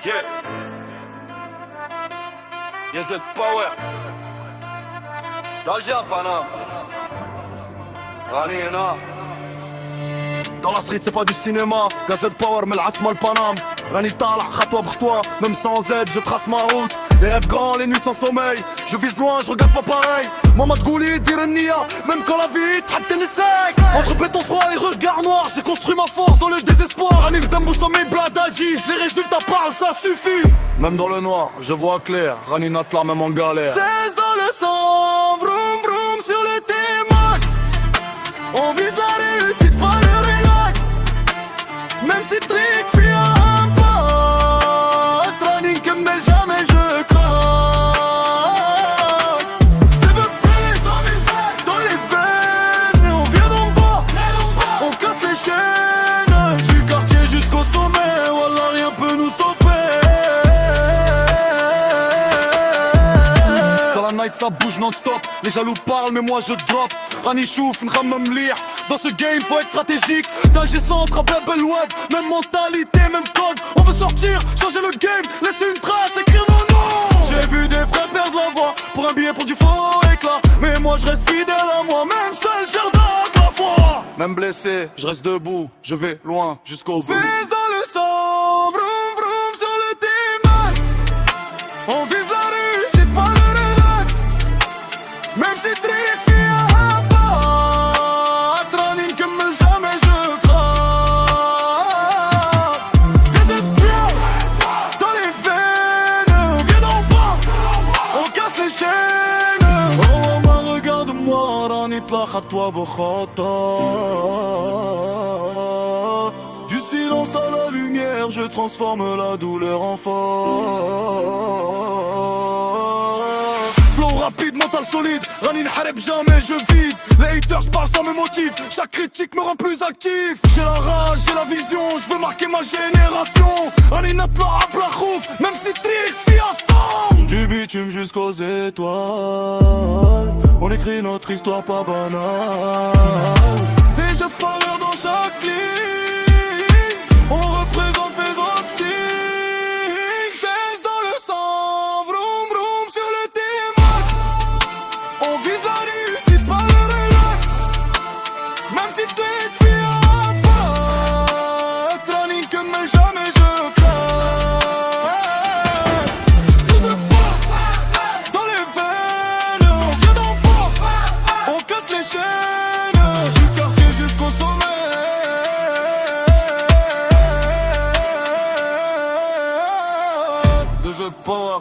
Yeah. Yes, Power. d'Alger à Paname. غني هنا. Dans la street c'est pas du cinéma. Gazette Power mais العاصمة البنام. غني طالع خطوة بخطوة. Même sans aide je trace ma route. Les rêves grands, les nuits sans sommeil. Je vise loin, je regarde pas pareil. Maman تقولي دير النية. Même quand la vie تحب تنساك. Entre béton froid et regard noir, j'ai construit ma force dans le désespoir. غني قدام بوصمي بلاداجي. Les résultats parlent, ça suffit. Même dans le noir, je vois clair. غني نطلع même en galère. 16 dans le sang, vroom vroom sur le T-Max. On vise la réussite, pas le relax. Même si trick fait un pas. Training كمل jamais je craque. C'est de plus dans les veines. Et on vient d'en bas. On casse les chaînes. Du quartier jusqu'au sommet. Wallah rien peut nous stopper. Dans la night ça bouge non-stop. Les jaloux parlent mais moi je drop. راني شوف نخمم مليح. Dans ce game faut être stratégique. D'Alger centre à Bebel Wad. Même mentalité, même code. On veut sortir, changer le game. Laisser une trace, écrire nos noms. J'ai vu des frères perdre la voix. Pour un billet, pour du faux éclat. Mais moi je reste fidèle à moi. Même seul jardin la foi. Même blessé, je reste debout. Je vais loin jusqu'au bout. Fils dans le sang, vroom vroom sur le T-Max. On vise la réussite, pas le relax. Même si trick fait un pas. Training كمل jamais je craque. Des épions dans les veines. On vient d'en bas. On casse les chaînes. Oh maman regarde-moi. راني طلع خطوة بخطوة. Du silence à la lumière, je transforme la douleur en force. Flow rapide, mental solide. Rani n'hareb jamais, je vide. Les haters parlent sans mes motifs. Chaque critique me rend plus actif. J'ai la rage, j'ai la vision. Je veux marquer ma génération. Rani natla abla khouf. Même si trick, fiasco. Du bitume jusqu'aux étoiles. On écrit notre histoire pas banale. Des jeux de parure dans chaque ligne. On représente faisant signe. 16 dans le sang, vroom vroom sur le T-Max. On vise la réussite, pas le relax. Même si t'es cuit à pas. Training كمل jamais je craque. J'pose pas dans les veines. On vient d'en bas. On casse les chaînes. Du quartier jusqu'au sommet. De jeu power.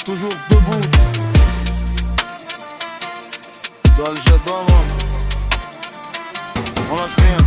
Toujours debout. D'Alger d'Amman. On lâche rien.